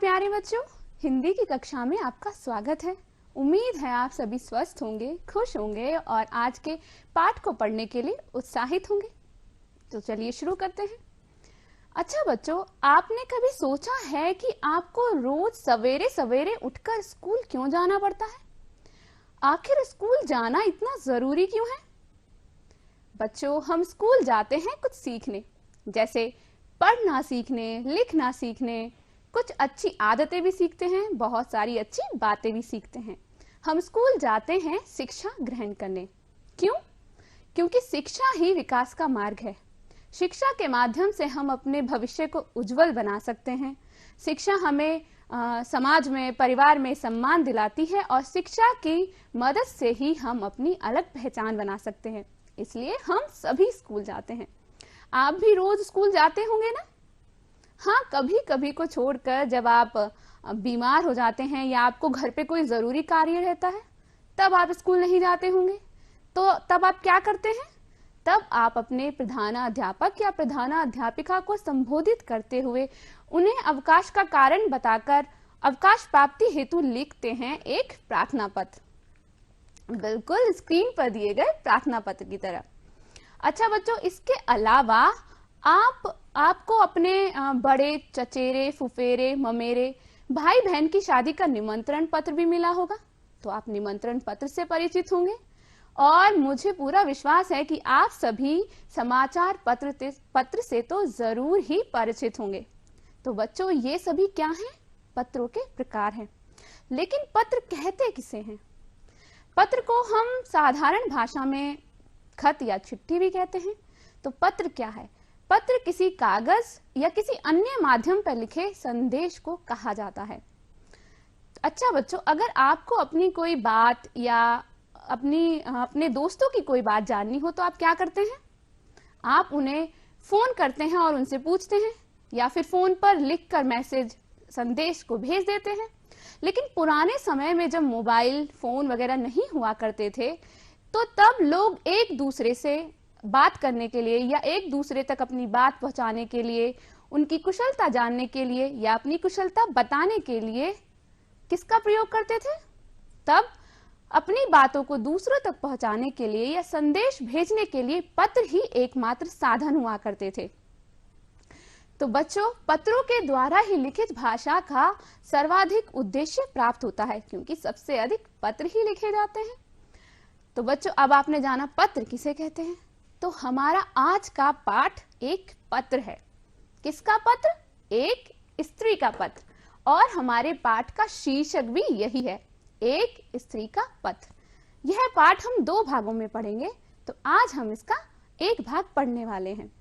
प्यारे बच्चों, हिंदी की कक्षा में आपका स्वागत है। उम्मीद है आप सभी स्वस्थ होंगे, खुश होंगे और आज के पाठ को पढ़ने के लिए उत्साहित होंगे। तो चलिए शुरू करते हैं। अच्छा बच्चों, आपने कभी सोचा है कि आपको रोज सवेरे सवेरे उठकर स्कूल क्यों जाना पड़ता है? आखिर स्कूल जाना इतना जरूरी क्यों है? बच्चों, हम स्कूल जाते हैं कुछ सीखने, जैसे पढ़ना सीखने, लिखना सीखने, कुछ अच्छी आदतें भी सीखते हैं, बहुत सारी अच्छी बातें भी सीखते हैं। हम स्कूल जाते हैं शिक्षा ग्रहण करने। क्यों? क्योंकि शिक्षा ही विकास का मार्ग है। शिक्षा के माध्यम से हम अपने भविष्य को उज्जवल बना सकते हैं। शिक्षा हमें समाज में, परिवार में सम्मान दिलाती है और शिक्षा की मदद से ही हम अपनी अलग पहचान बना सकते हैं। इसलिए हम सभी स्कूल जाते हैं। आप भी रोज स्कूल जाते होंगे ना? हाँ, कभी कभी को छोड़कर जब आप बीमार हो जाते हैं या आपको घर पे कोई जरूरी कार्य रहता है, तब आप स्कूल नहीं जाते होंगे। तो तब आप क्या करते हैं? तब आप अपने प्रधानाध्यापक या प्रधानाध्यापिका को संबोधित करते हुए उन्हें अवकाश का कारण बताकर अवकाश प्राप्ति हेतु लिखते हैं एक प्रार्थना पत्र, बिल्कुल स्क्रीन पर दिए गए प्रार्थना पत्र की तरह। अच्छा बच्चों, इसके अलावा आपको अपने बड़े चचेरे, फुफेरे, ममेरे, भाई बहन की शादी का निमंत्रण पत्र भी मिला होगा। तो आप निमंत्रण पत्र से परिचित होंगे और मुझे पूरा विश्वास है कि आप सभी समाचार पत्र से तो जरूर ही परिचित होंगे। तो बच्चों, ये सभी क्या हैं? पत्रों के प्रकार हैं। लेकिन पत्र कहते किसे हैं? पत्र को हम साधारण भाषा में खत या चिट्ठी भी कहते हैं। तो पत्र क्या है? पत्र किसी कागज या किसी अन्य माध्यम पर लिखे संदेश को कहा जाता है। अच्छा बच्चों, अगर आपको अपनी कोई बात या अपने दोस्तों की कोई बात जाननी हो तो आप क्या करते हैं? आप उन्हें फोन करते हैं और उनसे पूछते हैं, या फिर फोन पर लिखकर मैसेज, संदेश को भेज देते हैं। लेकिन पुराने समय में जब मोबाइल फोन वगैरह नहीं हुआ करते थे, तो तब लोग एक दूसरे से बात करने के लिए या एक दूसरे तक अपनी बात पहुंचाने के लिए, उनकी कुशलता जानने के लिए या अपनी कुशलता बताने के लिए किसका प्रयोग करते थे? तब अपनी बातों को दूसरों तक पहुंचाने के लिए या संदेश भेजने के लिए पत्र ही एकमात्र साधन हुआ करते थे। तो बच्चों, पत्रों के द्वारा ही लिखित भाषा का सर्वाधिक उद्देश्य प्राप्त होता है, क्योंकि सबसे अधिक पत्र ही लिखे जाते हैं। तो बच्चों, अब आपने जाना पत्र किसे कहते हैं। तो हमारा आज का पाठ एक पत्र है। किसका पत्र? एक स्त्री का पत्र। और हमारे पाठ का शीर्षक भी यही है, एक स्त्री का पत्र। यह पाठ हम दो भागों में पढ़ेंगे, तो आज हम इसका एक भाग पढ़ने वाले हैं।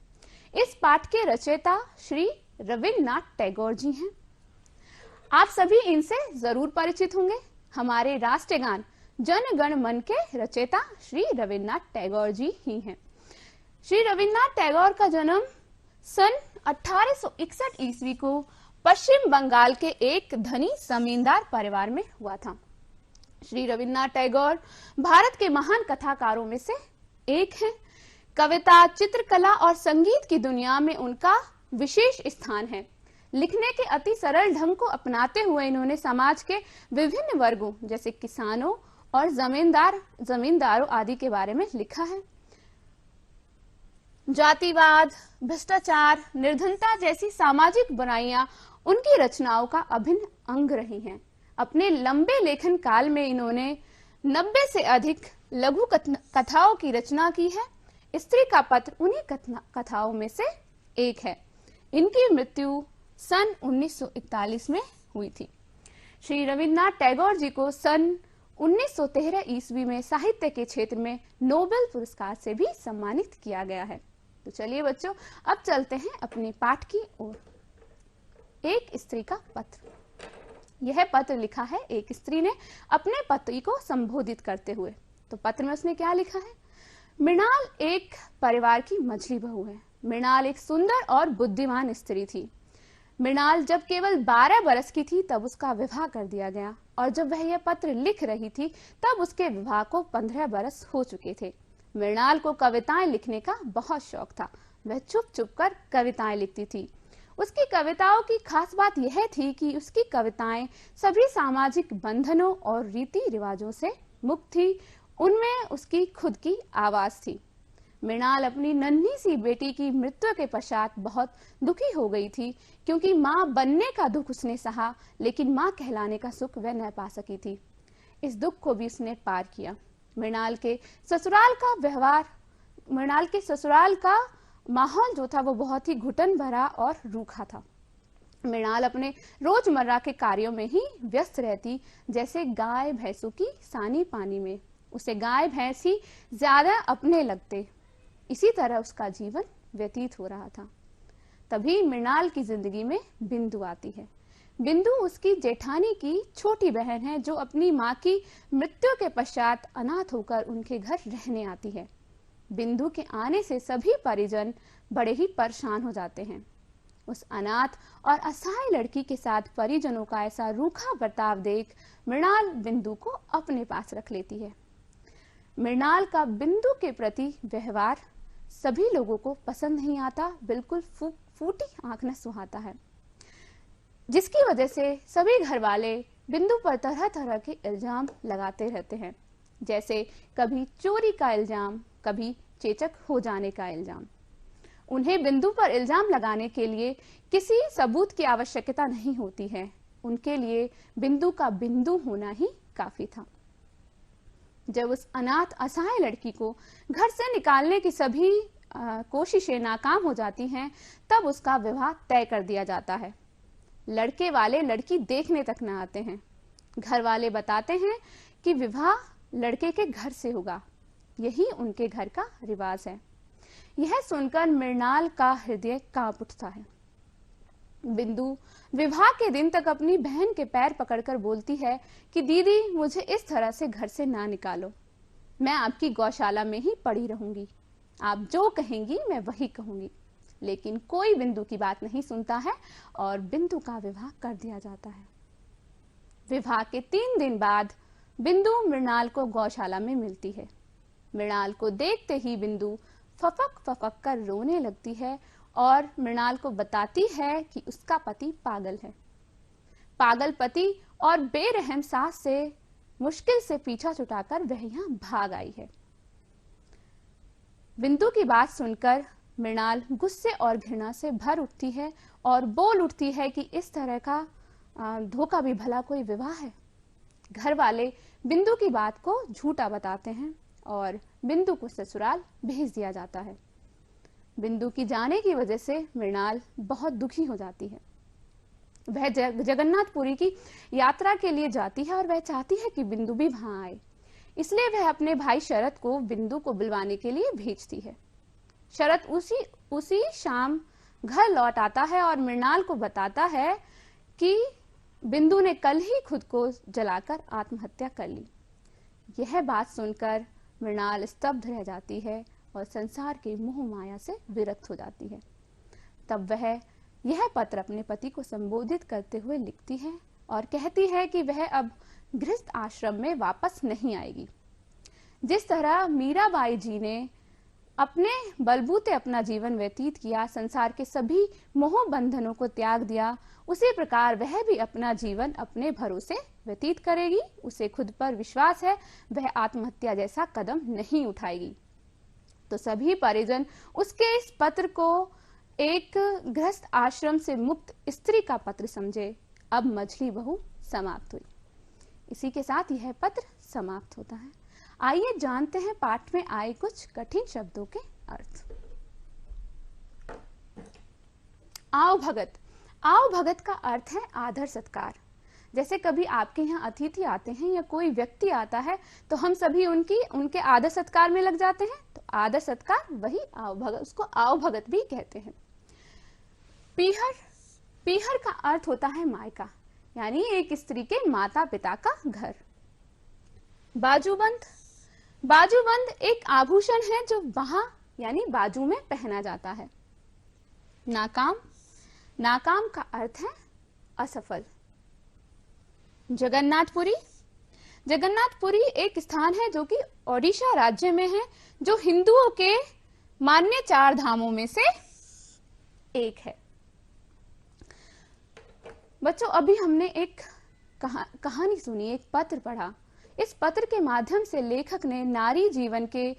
इस पाठ के रचयिता श्री रविन्द्रनाथ टैगोर जी हैं। आप सभी इनसे जरूर परिचित होंगे। हमारे राष्ट्रगान जन गण मन के रचयिता श्री रविन्द्रनाथ टैगोर जी ही हैं। श्री रविन्द्रनाथ टैगोर का जन्म सन 1861 ईस्वी को पश्चिम बंगाल के एक धनी जमींदार परिवार में हुआ था। श्री रविन्द्रनाथ टैगोर भारत के महान कथाकारों में से एक हैं। कविता, चित्रकला और संगीत की दुनिया में उनका विशेष स्थान है। लिखने के अति सरल ढंग को अपनाते हुए इन्होंने समाज के विभिन्न वर्गों, जैसे किसानों और जमींदारों आदि के बारे में लिखा है। जातिवाद, भ्रष्टाचार, निर्धनता जैसी सामाजिक बुराइयां उनकी रचनाओं का अभिन्न अंग रही हैं। अपने लंबे लेखन काल में इन्होंने 90 से अधिक लघु कथाओं की रचना की है। स्त्री का पत्र उन्हीं कथाओं में से एक है। इनकी मृत्यु सन 1941 में हुई थी। श्री रविन्द्रनाथ टैगोर जी को सन 1913 ईस्वी में साहित्य के क्षेत्र में नोबेल पुरस्कार से भी सम्मानित किया गया है। तो चलिए बच्चों, अब चलते हैं अपने पाठ की ओर। एक स्त्री का पत्र। यह पत्र लिखा है एक स्त्री ने अपने पति को संबोधित करते हुए। तो पत्र में उसने क्या लिखा है? मृणाल एक परिवार की मझली बहू है। मृणाल एक सुंदर और बुद्धिमान स्त्री थी। मृणाल जब केवल 12 बरस की थी तब उसका विवाह कर दिया गया, और जब वह यह पत्र लिख रही थी तब उसके विवाह को 15 बरस हो चुके थे। मृणाल को कविताएं लिखने का बहुत शौक था। वह चुप चुप कर कविताएं लिखती थी। उसकी कविताओं की खास बात यह थी कि उसकी कविताएं सभी सामाजिक बंधनों और रीति रिवाजों से मुक्त थी। उनमें उसकी खुद की आवाज थी। मृणाल अपनी नन्ही सी बेटी की मृत्यु के पश्चात बहुत दुखी हो गई थी, क्योंकि मां बनने का दुख उसने सहा, लेकिन मां कहलाने का सुख वह न पा सकी थी। इस दुख को भी उसने पार किया। मृणाल के ससुराल का माहौल जो था वो बहुत ही घुटन भरा और रूखा था। मृणाल अपने रोजमर्रा के कार्यों में ही व्यस्त रहती, जैसे गाय भैंसों की सानी पानी में। उसे गाय भैंस ही ज्यादा अपने लगते। इसी तरह उसका जीवन व्यतीत हो रहा था। तभी मृणाल की जिंदगी में बिंदु आती है। बिंदु उसकी जेठानी की छोटी बहन है, जो अपनी मां की मृत्यु के पश्चात अनाथ होकर उनके घर रहने आती है। बिंदु के आने से सभी परिजन बड़े ही परेशान हो जाते हैं। उस अनाथ और असहाय लड़की के साथ परिजनों का ऐसा रूखा बर्ताव देख मृणाल बिंदु को अपने पास रख लेती है। मृणाल का बिंदु के प्रति व्यवहार सभी लोगों को पसंद नहीं आता, बिल्कुल फूटी आंख न सुहाता है, जिसकी वजह से सभी घर वाले बिंदु पर तरह तरह के इल्जाम लगाते रहते हैं, जैसे कभी चोरी का इल्जाम, कभी चेचक हो जाने का इल्जाम। उन्हें बिंदु पर इल्जाम लगाने के लिए किसी सबूत की आवश्यकता नहीं होती है। उनके लिए बिंदु का बिंदु होना ही काफी था। जब उस अनाथ असहाय लड़की को घर से निकालने की सभी कोशिशें नाकाम हो जाती हैं, तब उसका विवाह तय कर दिया जाता है। लड़के वाले लड़की देखने तक न आते हैं। घर वाले बताते हैं कि विवाह लड़के के घर से होगा, यही उनके घर का रिवाज है। यह सुनकर मृणाल का हृदय कांप उठता है। बिंदु विवाह के दिन तक अपनी बहन के पैर पकड़कर बोलती है कि दीदी, मुझे इस तरह से घर से ना निकालो, मैं आपकी गौशाला में ही पड़ी रहूंगी, आप जो कहेंगी मैं वही कहूंगी। लेकिन कोई बिंदु की बात नहीं सुनता है और बिंदु का विवाह कर दिया जाता है। विवाह के 3 दिन बाद बिंदु मृणाल को गौशाला में मिलती है। मृणाल को देखते ही बिंदु फपक फपक कर रोने लगती है और मृणाल को बताती है कि उसका पति पागल है। पागल पति और बेरहम सास से मुश्किल से पीछा छुटाकर वह यहाँ भाग आई है। बिंदु की बात सुनकर मृणाल गुस्से और घृणा से भर उठती है और बोल उठती है कि इस तरह का धोखा भी भला कोई विवाह है। घर वाले बिंदु की बात को झूठा बताते हैं और बिंदु को ससुराल भेज दिया जाता है। बिंदु की जाने की वजह से मृणाल बहुत दुखी हो जाती है। वह जगन्नाथपुरी की यात्रा के लिए जाती है और वह चाहती है कि बिंदु भी वहां आए, इसलिए वह अपने भाई शरद को बिंदु को बुलवाने के लिए भेजती है। शरद उसी शाम घर लौट आता है और मृणाल को बताता है कि बिंदु ने कल ही खुद को जलाकर आत्महत्या कर ली। यह बात सुनकर मृणाल स्तब्ध रह जाती है और संसार के मोह माया से विरक्त हो जाती है। तब वह यह पत्र अपने पति को संबोधित करते हुए लिखती है और कहती है कि वह अब गृहस्थ आश्रम में वापस नहीं आएगी। जिस तरह मीराबाई जी ने अपने बलबूते अपना जीवन व्यतीत किया, संसार के सभी मोह बंधनों को त्याग दिया, उसी प्रकार वह भी अपना जीवन अपने भरोसे व्यतीत करेगी। उसे खुद पर विश्वास है, वह आत्महत्या जैसा कदम नहीं उठाएगी। तो सभी परिजन उसके इस पत्र को एक गृहस्थ आश्रम से मुक्त स्त्री का पत्र समझे। अब मछली बहू समाप्त हुई। इसी के साथ यह पत्र समाप्त होता है। आइए जानते हैं पाठ में आए कुछ कठिन शब्दों के अर्थ। आओ भगत। आओ भगत का अर्थ है आदर सत्कार। जैसे कभी आपके यहाँ अतिथि आते हैं या कोई व्यक्ति आता है तो हम सभी उनके आदर सत्कार में लग जाते हैं। तो आदर सत्कार वही आओ भगत, उसको आओ भगत भी कहते हैं। पीहर। पीहर का अर्थ होता है मायका, यानी एक स्त्री के माता पिता का घर। बाजूबंद। बाजूबंद एक आभूषण है जो बाह यानी बाजू में पहना जाता है। नाकाम। नाकाम का अर्थ है असफल। जगन्नाथपुरी। जगन्नाथपुरी एक स्थान है जो कि ओडिशा राज्य में है, जो हिंदुओं के मान्य 4 धामों में से एक है। बच्चों, अभी हमने एक कहानी सुनी, एक पत्र पढ़ा। इस पत्र के माध्यम से लेखक ने नारी जीवन के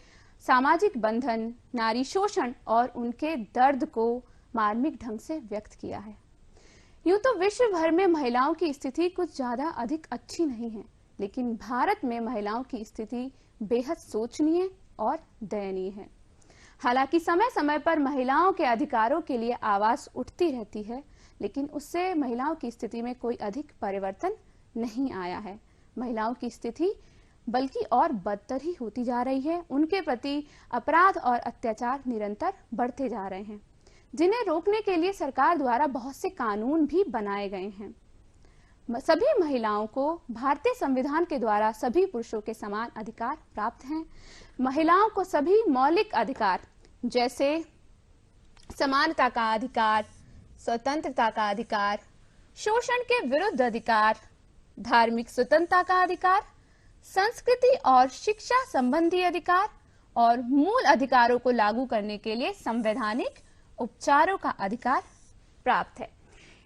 सामाजिक बंधन, नारी शोषण और उनके दर्द को मार्मिक ढंग से व्यक्त किया है। यूं तो विश्व भर में महिलाओं की स्थिति कुछ ज्यादा अधिक अच्छी नहीं है, लेकिन भारत में महिलाओं की स्थिति बेहद शोचनीय और दयनीय है। हालांकि समय समय पर महिलाओं के अधिकारों के लिए आवाज उठती रहती है, लेकिन उससे महिलाओं की स्थिति में कोई अधिक परिवर्तन नहीं आया है। महिलाओं की स्थिति बल्कि और बदतर ही होती जा रही है। उनके प्रति अपराध और अत्याचार निरंतर बढ़ते जा रहे हैं, जिन्हें रोकने के लिए सरकार द्वारा बहुत से कानून भी बनाए गए हैं। सभी महिलाओं को भारतीय संविधान के द्वारा सभी पुरुषों के समान अधिकार प्राप्त हैं। महिलाओं को सभी मौलिक अधिकार जैसे समानता का अधिकार, स्वतंत्रता का अधिकार, शोषण के विरुद्ध अधिकार, धार्मिक स्वतंत्रता का अधिकार, संस्कृति और शिक्षा संबंधी अधिकार और मूल अधिकारों को लागू करने के लिए संवैधानिक उपचारों का अधिकार प्राप्त है।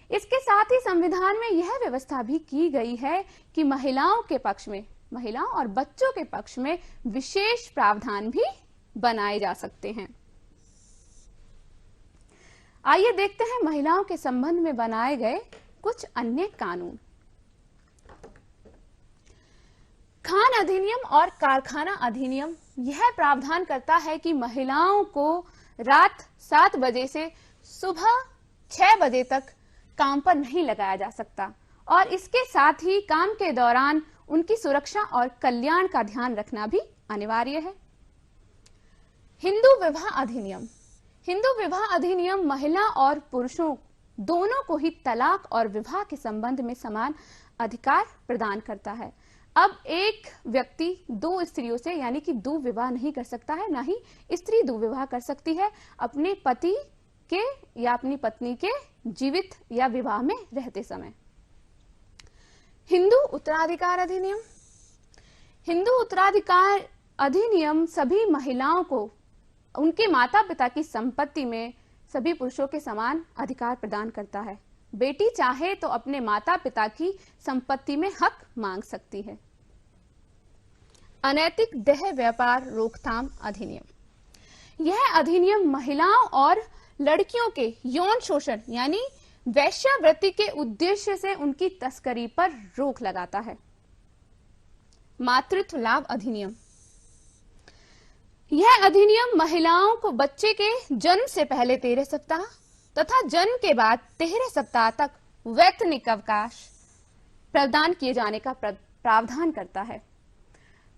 इसके साथ ही संविधान में यह व्यवस्था भी की गई है कि महिलाओं के पक्ष में, महिलाओं और बच्चों के पक्ष में विशेष प्रावधान भी बनाए जा सकते हैं। आइए देखते हैं महिलाओं के संबंध में बनाए गए कुछ अन्य कानून। खान अधिनियम और कारखाना अधिनियम यह प्रावधान करता है कि महिलाओं को रात 7 बजे से सुबह 6 बजे तक काम पर नहीं लगाया जा सकता और इसके साथ ही काम के दौरान उनकी सुरक्षा और कल्याण का ध्यान रखना भी अनिवार्य है। हिंदू विवाह अधिनियम। हिंदू विवाह अधिनियम महिला और पुरुषों दोनों को ही तलाक और विवाह के संबंध में समान अधिकार प्रदान करता है। अब एक व्यक्ति 2 स्त्रियों से यानी कि दुविवाह नहीं कर सकता है, ना ही स्त्री दुविवाह कर सकती है अपने पति के या अपनी पत्नी के जीवित या विवाह में रहते समय। हिंदू उत्तराधिकार अधिनियम। हिंदू उत्तराधिकार अधिनियम सभी महिलाओं को उनके माता पिता की संपत्ति में सभी पुरुषों के समान अधिकार प्रदान करता है। बेटी चाहे तो अपने माता पिता की संपत्ति में हक मांग सकती है। अनैतिक देह व्यापार रोकथाम अधिनियम। यह अधिनियम महिलाओं और लड़कियों के यौन शोषण यानी वेश्यावृत्ति के उद्देश्य से उनकी तस्करी पर रोक लगाता है। मातृत्व लाभ अधिनियम। यह अधिनियम महिलाओं को बच्चे के जन्म से पहले 13 सप्ताह तथा जन्म के बाद 13 सप्ताह तक वैतनिक अवकाश प्रदान किए जाने का प्रावधान करता है।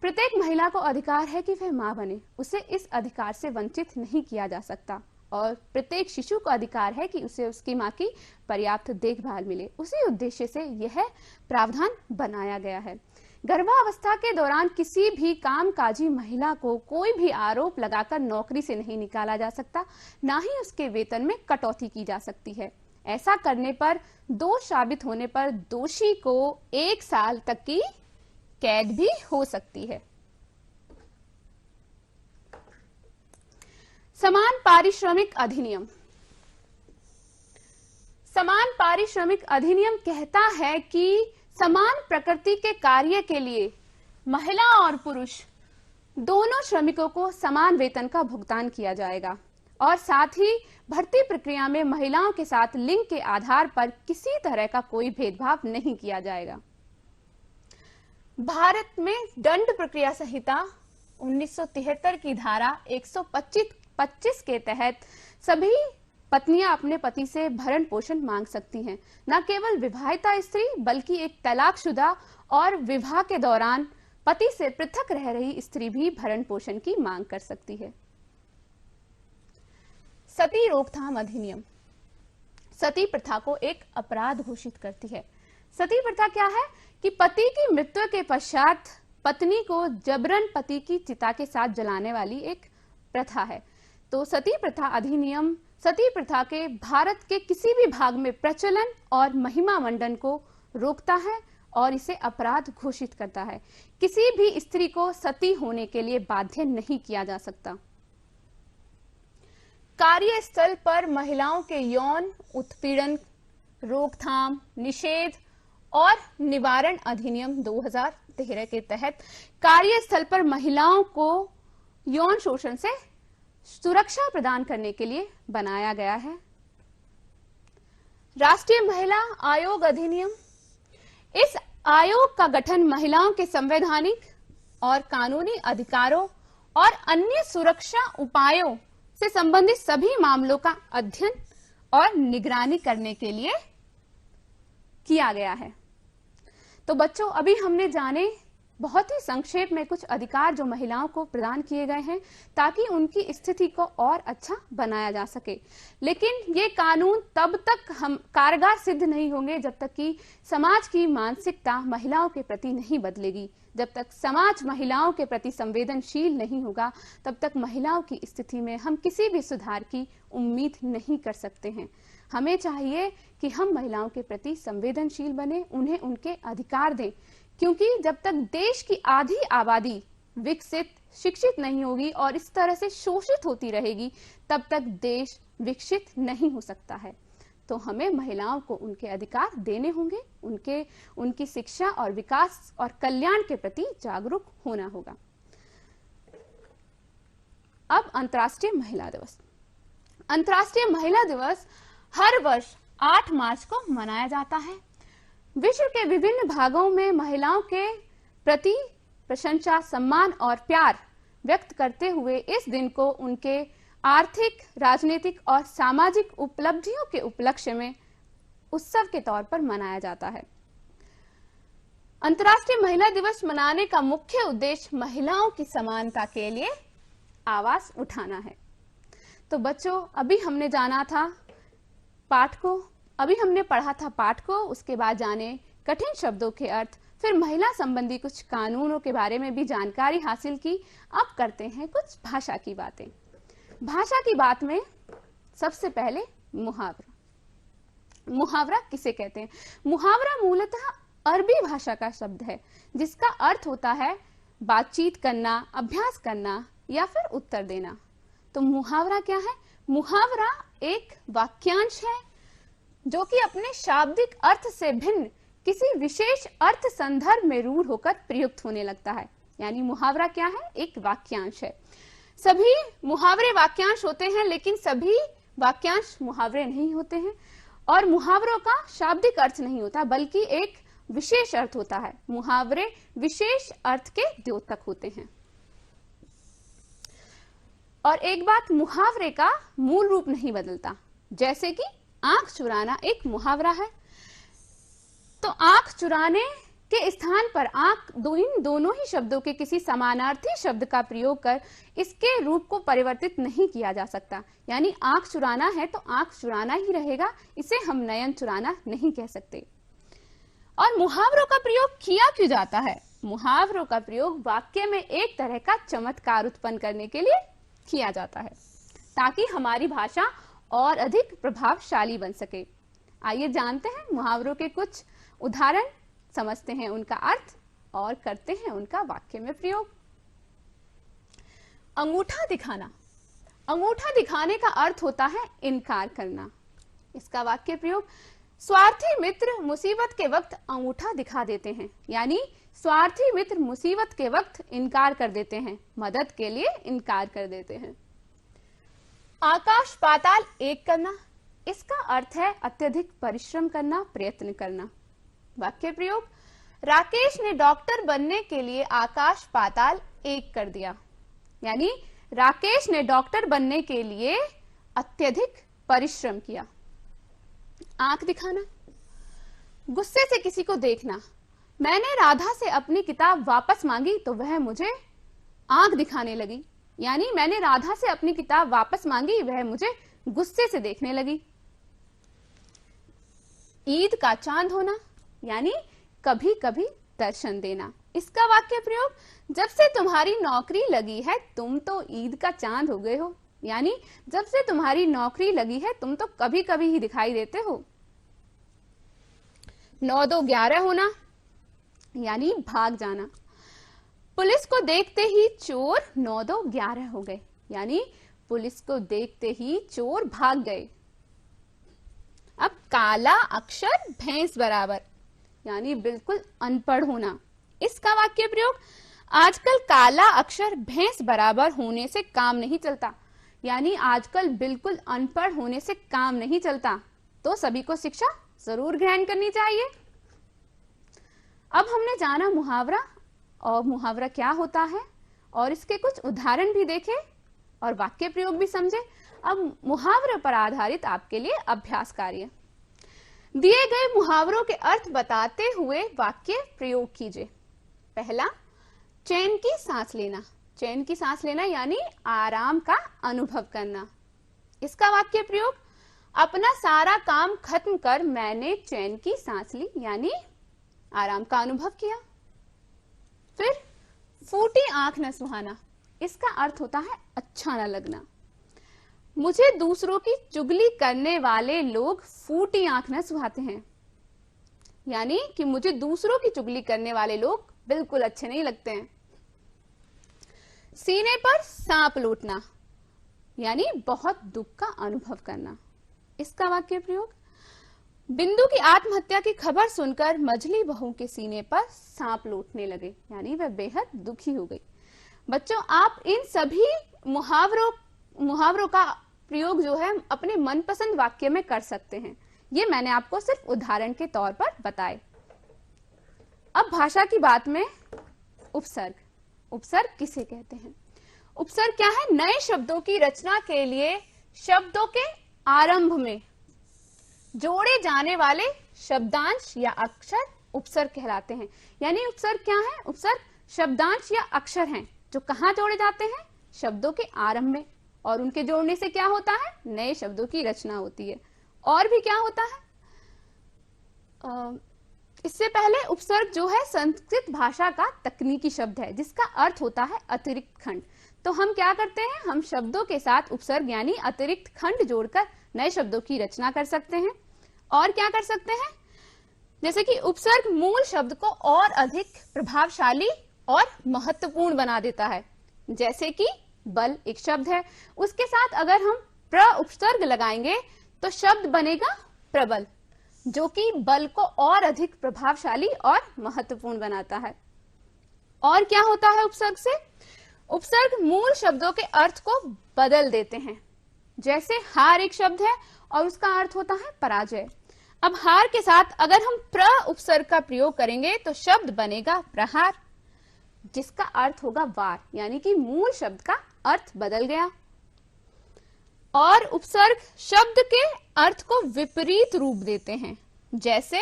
प्रत्येक महिला को अधिकार है कि वह मां बने, उसे इस अधिकार से वंचित नहीं किया जा सकता और प्रत्येक शिशु को अधिकार है कि उसे उसकी मां की पर्याप्त देखभाल मिले। उसी उद्देश्य से यह प्रावधान बनाया गया है। गर्भावस्था के दौरान किसी भी कामकाजी महिला को कोई भी आरोप लगाकर नौकरी से नहीं निकाला जा सकता, ना ही उसके वेतन में कटौती की जा सकती है। ऐसा करने पर दोष साबित होने पर दोषी को 1 साल तक की कैद भी हो सकती है। समान पारिश्रमिक अधिनियम। समान पारिश्रमिक अधिनियम कहता है कि समान प्रकृति के कार्य के लिए महिला और पुरुष दोनों श्रमिकों को समान वेतन का भुगतान किया जाएगा और साथ ही भर्ती प्रक्रिया में महिलाओं के साथ लिंग के आधार पर किसी तरह का कोई भेदभाव नहीं किया जाएगा। भारत में दंड प्रक्रिया संहिता 1973 की धारा 125 के तहत सभी पत्नियां अपने पति से भरण पोषण मांग सकती हैं। न केवल विवाहिता स्त्री बल्कि एक तलाकशुदा और विवाह के दौरान पति से पृथक रह रही स्त्री भी भरण पोषण की मांग कर सकती है। सती रोकथाम अधिनियम सती प्रथा को एक अपराध घोषित करती है। सती प्रथा क्या है कि पति की मृत्यु के पश्चात पत्नी को जबरन पति की चिता के साथ जलाने वाली एक प्रथा है। तो सती प्रथा अधिनियम सती प्रथा के भारत के किसी भी भाग में प्रचलन और महिमा मंडन को रोकता है और इसे अपराध घोषित करता है। किसी भी स्त्री को सती होने के लिए बाध्य नहीं किया जा सकता। कार्यस्थल पर महिलाओं के यौन उत्पीड़न रोकथाम, निषेध और निवारण अधिनियम 2013 के तहत कार्यस्थल पर महिलाओं को यौन शोषण से सुरक्षा प्रदान करने के लिए बनाया गया है। राष्ट्रीय महिला आयोग अधिनियम, इस आयोग का गठन महिलाओं के संवैधानिक और कानूनी अधिकारों और अन्य सुरक्षा उपायों से संबंधित सभी मामलों का अध्ययन और निगरानी करने के लिए किया गया है। तो बच्चों, अभी हमने जाने बहुत ही संक्षेप में कुछ अधिकार जो महिलाओं को प्रदान किए गए हैं ताकि उनकी स्थिति को और अच्छा बनाया जा सके। लेकिन ये कानून तब तक हम कारगर सिद्ध नहीं होंगे जब तक कि समाज की मानसिकता महिलाओं के प्रति नहीं बदलेगी। जब तक समाज महिलाओं के प्रति संवेदनशील नहीं होगा, तब तक महिलाओं की स्थिति में हम किसी भी सुधार की उम्मीद नहीं कर सकते हैं। हमें चाहिए कि हम महिलाओं के प्रति संवेदनशील बने, उन्हें उनके अधिकार दें, क्योंकि जब तक देश की आधी आबादी विकसित, शिक्षित नहीं होगी और इस तरह से शोषित होती रहेगी, तब तक देश विकसित नहीं हो सकता है। तो हमें महिलाओं को उनके अधिकार देने होंगे, उनकी शिक्षा और विकास और कल्याण के प्रति जागरूक होना होगा। अब अंतर्राष्ट्रीय महिला दिवस। अंतर्राष्ट्रीय महिला दिवस हर वर्ष 8 मार्च को मनाया जाता है। विश्व के विभिन्न भागों में महिलाओं के प्रति प्रशंसा, सम्मान और प्यार व्यक्त करते हुए इस दिन को उनके आर्थिक, राजनीतिक और सामाजिक उपलब्धियों के उपलक्ष्य में उत्सव के तौर पर मनाया जाता है। अंतर्राष्ट्रीय महिला दिवस मनाने का मुख्य उद्देश्य महिलाओं की समानता के लिए आवाज उठाना है। तो बच्चों, अभी हमने जाना था पाठ को, अभी हमने पढ़ा था पाठ को, उसके बाद जाने कठिन शब्दों के अर्थ, फिर महिला संबंधी कुछ कानूनों के बारे में भी जानकारी हासिल की। अब करते हैं कुछ भाषा की बातें। भाषा की बात में सबसे पहले मुहावरा। मुहावरा किसे कहते हैं? मुहावरा मूलतः अरबी भाषा का शब्द है जिसका अर्थ होता है बातचीत करना, अभ्यास करना या फिर उत्तर देना। तो मुहावरा क्या है? मुहावरा एक वाक्यांश है जो कि अपने शाब्दिक अर्थ से भिन्न किसी विशेष अर्थ संदर्भ में रूढ़ होकर प्रयुक्त होने लगता है। यानी मुहावरा क्या है? एक वाक्यांश है। सभी मुहावरे वाक्यांश होते हैं, लेकिन सभी वाक्यांश मुहावरे नहीं होते हैं और मुहावरों का शाब्दिक अर्थ नहीं होता बल्कि एक विशेष अर्थ होता है। मुहावरे विशेष अर्थ के द्योतक होते हैं। और एक बात, मुहावरे का मूल रूप नहीं बदलता। जैसे कि आंख चुराना एक मुहावरा है, तो आंख चुराने के स्थान पर इन दोनों ही शब्दों के किसी समानार्थी शब्द का प्रयोग कर इसके रूप को परिवर्तित नहीं किया जा सकता। यानी आंख चुराना है तो आंख चुराना ही रहेगा, इसे हम नयन चुराना नहीं कह सकते। और मुहावरों का प्रयोग किया क्यों जाता है? मुहावरों का प्रयोग वाक्य में एक तरह का चमत्कार उत्पन्न करने के लिए किया जाता है ताकि हमारी भाषा और अधिक प्रभावशाली बन सके। आइए जानते हैं मुहावरों के कुछ उदाहरण, समझते हैं उनका अर्थ और करते हैं उनका वाक्य में प्रयोग। अंगूठा दिखाना। अंगूठा दिखाने का अर्थ होता है इनकार करना। इसका वाक्य प्रयोग, स्वार्थी मित्र मुसीबत के वक्त अंगूठा दिखा देते हैं। यानी स्वार्थी मित्र मुसीबत के वक्त इनकार कर देते हैं, मदद के लिए इनकार कर देते हैं। आकाश पाताल एक करना। इसका अर्थ है अत्यधिक परिश्रम करना, प्रयत्न करना। वाक्य प्रयोग, राकेश ने डॉक्टर बनने के लिए आकाश पाताल एक कर दिया। यानी राकेश ने डॉक्टर बनने के लिए अत्यधिक परिश्रम किया। आंख दिखाना, गुस्से से किसी को देखना। मैंने राधा से अपनी किताब वापस मांगी तो वह मुझे आंख दिखाने लगी। यानी मैंने राधा से अपनी किताब वापस मांगी, वह मुझे गुस्से से देखने लगी। ईद का चांद होना, यानी कभी कभी दर्शन देना। इसका वाक्य प्रयोग, जब से तुम्हारी नौकरी लगी है तुम तो ईद का चांद हो गए हो। यानी जब से तुम्हारी नौकरी लगी है तुम तो कभी कभी ही दिखाई देते हो। 9-2-11 होना, यानी भाग जाना। पुलिस को देखते ही चोर 9-2-11 हो गए। यानी पुलिस को देखते ही चोर भाग गए। अब काला अक्षर भैंस बराबर, यानी बिल्कुल अनपढ़ होना। इसका वाक्य प्रयोग, आजकल काला अक्षर भैंस बराबर होने से काम नहीं चलता, यानी आजकल बिल्कुल अनपढ़ होने से काम नहीं चलता, तो सभी को शिक्षा जरूर ग्रहण करनी चाहिए। अब हमने जाना मुहावरा और मुहावरा क्या होता है और इसके कुछ उदाहरण भी देखे और वाक्य प्रयोग भी समझे। अब मुहावरे पर आधारित आपके लिए अभ्यास कार्य, दिए गए मुहावरों के अर्थ बताते हुए वाक्य प्रयोग कीजिए। पहला, चैन की सांस लेना। चैन की सांस लेना यानी आराम का अनुभव करना। इसका वाक्य प्रयोग, अपना सारा काम खत्म कर मैंने चैन की सांस ली, यानी आराम का अनुभव किया। फिर फूटी आंख न सुहाना, इसका अर्थ होता है अच्छा न लगना। मुझे दूसरों की चुगली करने वाले लोग फूटी आंख न सुहाते हैं, यानी कि मुझे दूसरों की चुगली करने वाले लोग बिल्कुल अच्छे नहीं लगते हैं। सीने पर सांप लौटना, यानी बहुत दुख का अनुभव करना। इसका वाक्य प्रयोग, बिंदु की आत्महत्या की खबर सुनकर मझली बहू के सीने पर सांप लौटने लगे, यानी वह बेहद दुखी हो गई। बच्चों, आप इन सभी मुहावरों का प्रयोग जो है अपने मनपसंद वाक्य में कर सकते हैं। ये मैंने आपको सिर्फ उदाहरण के तौर पर बताए। अब भाषा की बात में उपसर्ग। उपसर्ग किसे कहते हैं? उपसर्ग क्या है? नए शब्दों की रचना के लिए शब्दों के आरंभ में जोड़े जाने वाले शब्दांश या अक्षर उपसर्ग कहलाते हैं। यानी उपसर्ग क्या है? उपसर्ग शब्दांश या अक्षर हैं जो कहाँ जोड़े जाते हैं? शब्दों के आरंभ में, और उनके जोड़ने से क्या होता है? नए शब्दों की रचना होती है। और भी क्या होता है? इससे पहले उपसर्ग जो है संस्कृत भाषा का तकनीकी शब्द है जिसका अर्थ होता है अतिरिक्त खंड। तो हम क्या करते हैं? हम शब्दों के साथ उपसर्ग यानी अतिरिक्त खंड जोड़कर नए शब्दों की रचना कर सकते हैं। और क्या कर सकते हैं? जैसे कि उपसर्ग मूल शब्द को और अधिक प्रभावशाली और महत्वपूर्ण बना देता है। जैसे कि बल एक शब्द है, उसके साथ अगर हम प्र उपसर्ग लगाएंगे तो शब्द बनेगा प्रबल, जो कि बल को और अधिक प्रभावशाली और महत्वपूर्ण बनाता है। और क्या होता है उपसर्ग से? उपसर्ग मूल शब्दों के अर्थ को बदल देते हैं। जैसे हार एक शब्द है और उसका अर्थ होता है पराजय। अब हार के साथ अगर हम प्र उपसर्ग का प्रयोग करेंगे तो शब्द बनेगा प्रहार, जिसका अर्थ होगा वार, यानी कि मूल शब्द का अर्थ बदल गया। और उपसर्ग शब्द के अर्थ को विपरीत रूप देते हैं। जैसे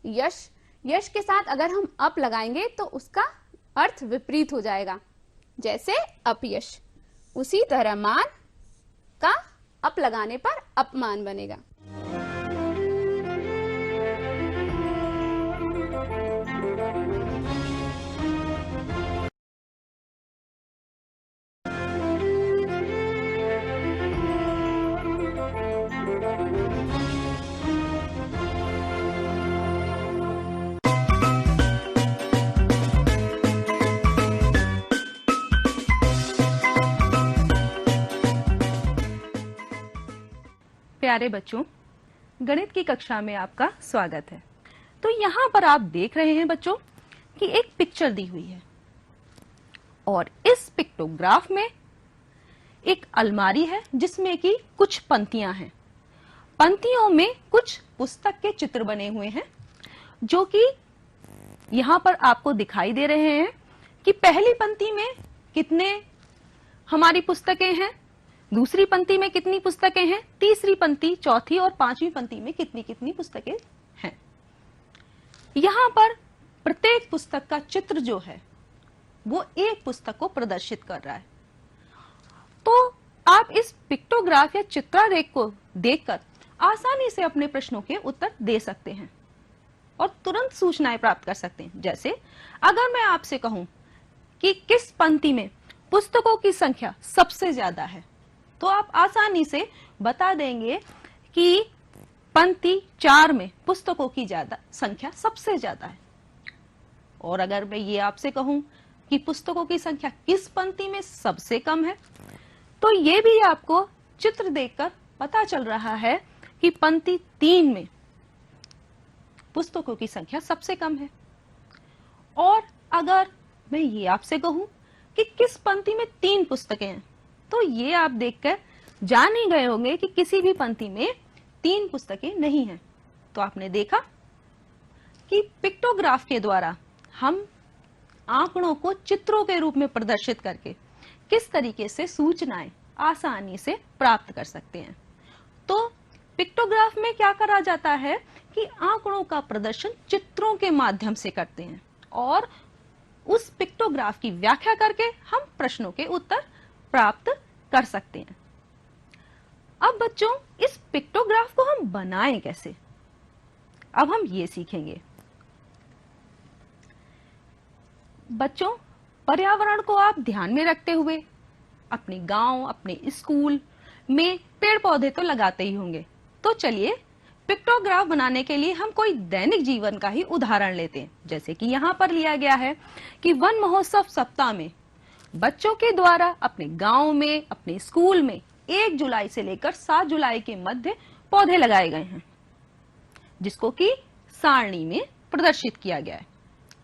यश, यश के साथ अगर हम अप लगाएंगे तो उसका अर्थ विपरीत हो जाएगा, जैसे अपयश। उसी तरह मान का अप लगाने पर अपमान बनेगा। प्यारे बच्चों, गणित की कक्षा में आपका स्वागत है। तो यहाँ पर आप देख रहे हैं बच्चों कि एक पिक्चर दी हुई है और इस पिक्टोग्राफ में एक अलमारी है जिसमें कि कुछ पंक्तियां हैं। पंक्तियों में कुछ पुस्तक के चित्र बने हुए हैं जो कि यहाँ पर आपको दिखाई दे रहे हैं कि पहली पंक्ति में कितने हमारी पुस्तकें हैं, दूसरी पंक्ति में कितनी पुस्तकें हैं, तीसरी पंक्ति, चौथी और पांचवी पंक्ति में कितनी कितनी पुस्तकें हैं। यहाँ पर प्रत्येक पुस्तक का चित्र जो है वो एक पुस्तक को प्रदर्शित कर रहा है। तो आप इस पिक्टोग्राफ या चित्रारेख को देखकर आसानी से अपने प्रश्नों के उत्तर दे सकते हैं और तुरंत सूचनाएं प्राप्त कर सकते हैं। जैसे अगर मैं आपसे कहूं कि किस पंक्ति में पुस्तकों की संख्या सबसे ज्यादा है, तो आप आसानी से बता देंगे कि पंक्ति 4 में पुस्तकों की संख्या सबसे ज्यादा है। और अगर मैं ये आपसे कहूं कि पुस्तकों की संख्या किस पंक्ति में सबसे कम है, तो ये भी आपको चित्र देखकर पता चल रहा है कि पंक्ति 3 में पुस्तकों की संख्या सबसे कम है। और अगर मैं ये आपसे कहूं कि किस पंक्ति में 3 पुस्तकें हैं, तो ये आप देखकर जान ही गए होंगे कि किसी भी पंक्ति में 3 पुस्तकें नहीं हैं। तो आपने देखा कि पिक्टोग्राफ के द्वारा हम आंकड़ों को चित्रों के रूप में प्रदर्शित करके किस तरीके से सूचनाएं आसानी से प्राप्त कर सकते हैं। तो पिक्टोग्राफ में क्या करा जाता है कि आंकड़ों का प्रदर्शन चित्रों के माध्यम से करते हैं और उस पिक्टोग्राफ की व्याख्या करके हम प्रश्नों के उत्तर प्राप्त कर सकते हैं। अब बच्चों, इस पिक्टोग्राफ को हम बनाएं कैसे, अब हम ये सीखेंगे। बच्चों, पर्यावरण को आप ध्यान में रखते हुए अपने गांव, अपने स्कूल में पेड़ पौधे तो लगाते ही होंगे। तो चलिए पिक्टोग्राफ बनाने के लिए हम कोई दैनिक जीवन का ही उदाहरण लेते हैं। जैसे कि यहाँ पर लिया गया है कि वन महोत्सव सप्ताह में बच्चों के द्वारा अपने गांव में, अपने स्कूल में 1 जुलाई से लेकर 7 जुलाई के मध्य पौधे लगाए गए हैं, जिसको कि सारणी में प्रदर्शित किया गया है।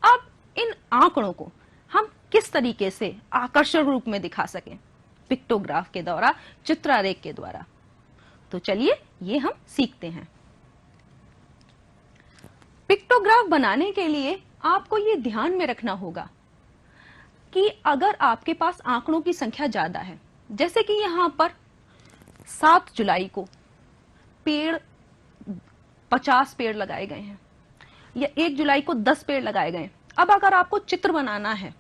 अब इन आंकड़ों को हम किस तरीके से आकर्षक रूप में दिखा सकें पिक्टोग्राफ के द्वारा, चित्रारेख के द्वारा, तो चलिए ये हम सीखते हैं। पिक्टोग्राफ बनाने के लिए आपको ये ध्यान में रखना होगा कि अगर आपके पास आंकड़ों की संख्या ज्यादा है, जैसे कि यहाँ पर 7 जुलाई को 50 पेड़ लगाए गए हैं या 1 जुलाई को 10 पेड़ लगाए गए हैं। अब अगर आपको चित्र बनाना है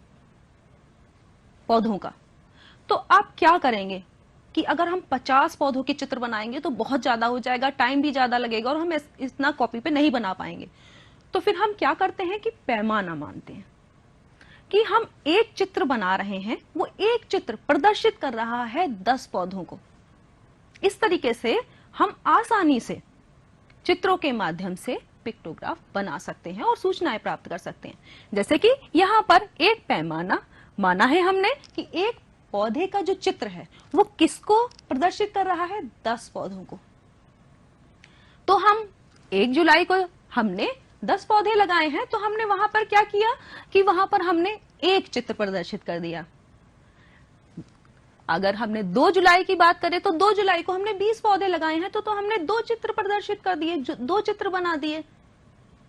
पौधों का, तो आप क्या करेंगे कि अगर हम 50 पौधों के चित्र बनाएंगे तो बहुत ज्यादा हो जाएगा, टाइम भी ज्यादा लगेगा और हम इतना कॉपी पे नहीं बना पाएंगे। तो फिर हम क्या करते हैं कि पैमाना मानते हैं कि हम एक चित्र बना रहे हैं, वो एक चित्र प्रदर्शित कर रहा है 10 पौधों को। इस तरीके से हम आसानी से चित्रों के माध्यम से पिक्टोग्राफ बना सकते हैं और सूचनाएं प्राप्त कर सकते हैं। जैसे कि यहाँ पर एक पैमाना माना है हमने कि एक पौधे का जो चित्र है वो किसको प्रदर्शित कर रहा है, 10 पौधों को। तो हम 1 जुलाई को हमने 10 पौधे लगाए हैं, तो हमने वहां पर क्या किया कि वहां पर हमने एक चित्र प्रदर्शित कर दिया। अगर हमने 2 जुलाई की बात करें तो 2 जुलाई को हमने 20 पौधे लगाए हैं, तो हमने 2 चित्र प्रदर्शित कर दिए, 2 चित्र बना दिए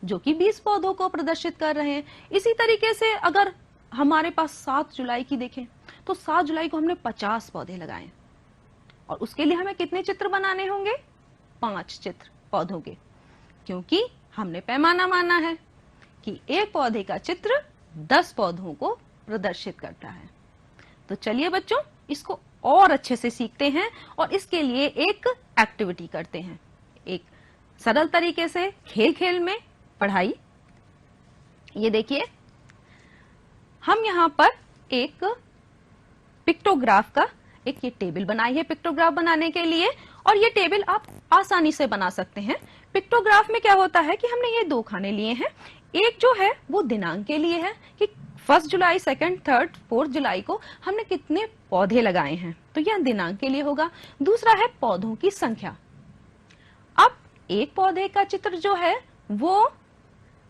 जो कि 20 पौधों को प्रदर्शित कर रहे हैं। इसी तरीके से अगर हमारे पास 7 जुलाई की देखें तो 7 जुलाई को हमने 50 पौधे लगाए और उसके लिए हमें कितने चित्र बनाने होंगे, 5 चित्र पौधों के, क्योंकि हमने पैमाना माना है कि एक पौधे का चित्र 10 पौधों को प्रदर्शित करता है। तो चलिए बच्चों, इसको और अच्छे से सीखते हैं और इसके लिए एक एक्टिविटी करते हैं, एक सरल तरीके से खेल खेल में पढ़ाई। ये देखिए, हम यहाँ पर एक पिक्टोग्राफ का एक ये टेबल बनाई है पिक्टोग्राफ बनाने के लिए, और ये टेबल आप आसानी से बना सकते हैं। पिक्टोग्राफ में क्या होता है कि हमने ये 2 खाने लिए हैं। एक जो है वो दिनांक के लिए है कि 1 जुलाई, 2nd, 3rd, 4th जुलाई को हमने कितने पौधे लगाए हैं, तो यह दिनांक के लिए होगा। दूसरा है पौधों की संख्या। अब एक पौधे का चित्र जो है वो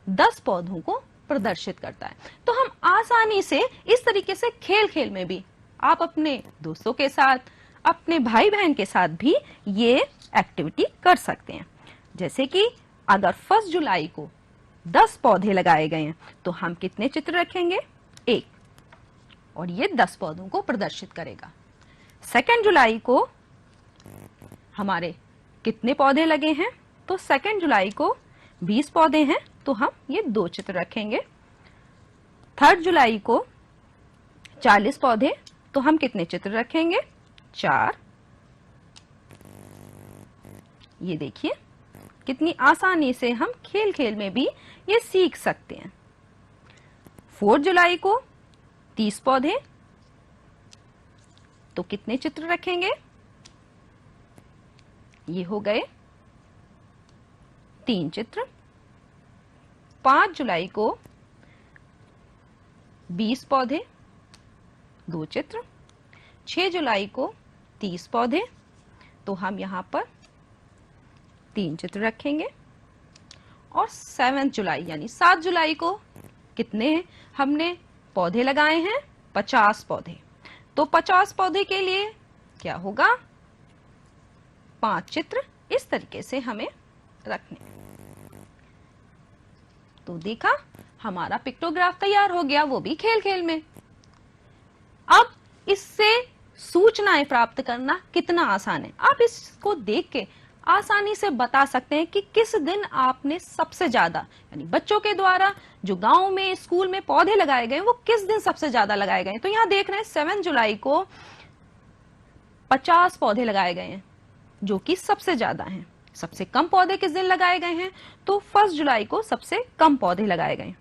10 पौधों को प्रदर्शित करता है। तो हम आसानी से इस तरीके से खेल खेल में भी आप अपने दोस्तों के साथ, अपने भाई बहन के साथ भी ये एक्टिविटी कर सकते हैं। जैसे कि अगर 1 जुलाई को 10 पौधे लगाए गए हैं तो हम कितने चित्र रखेंगे, 1, और ये 10 पौधों को प्रदर्शित करेगा। 2nd जुलाई को हमारे कितने पौधे लगे हैं, तो 2nd जुलाई को 20 पौधे हैं, तो हम ये 2 चित्र रखेंगे। 3rd जुलाई को 40 पौधे, तो हम कितने चित्र रखेंगे, 4। ये देखिए कितनी आसानी से हम खेल खेल में भी ये सीख सकते हैं। 4 जुलाई को 30 पौधे, तो कितने चित्र रखेंगे, ये हो गए 3 चित्र। 5 जुलाई को 20 पौधे, 2 चित्र। 6 जुलाई को 30 पौधे, तो हम यहाँ पर 3 चित्र रखेंगे। और 7 जुलाई यानी 7 जुलाई को कितने हमने पौधे लगाए हैं? 50 पौधे। तो 50 पौधे के लिए क्या होगा? 5 चित्र इस तरीके से हमें रखने। तो देखा, हमारा पिक्टोग्राफ तैयार हो गया, वो भी खेल खेल में। अब इससे सूचनाएं प्राप्त करना कितना आसान है। आप इसको देख के आसानी से बता सकते हैं कि किस दिन आपने सबसे ज्यादा, यानी बच्चों के द्वारा जो गांव में स्कूल में पौधे लगाए गए वो किस दिन सबसे ज्यादा लगाए गए। तो यहां देख रहे हैं 7 जुलाई को 50 पौधे लगाए गए हैं, जो कि सबसे ज्यादा हैं। सबसे कम पौधे किस दिन लगाए गए हैं? तो 1 जुलाई को सबसे कम पौधे लगाए गए।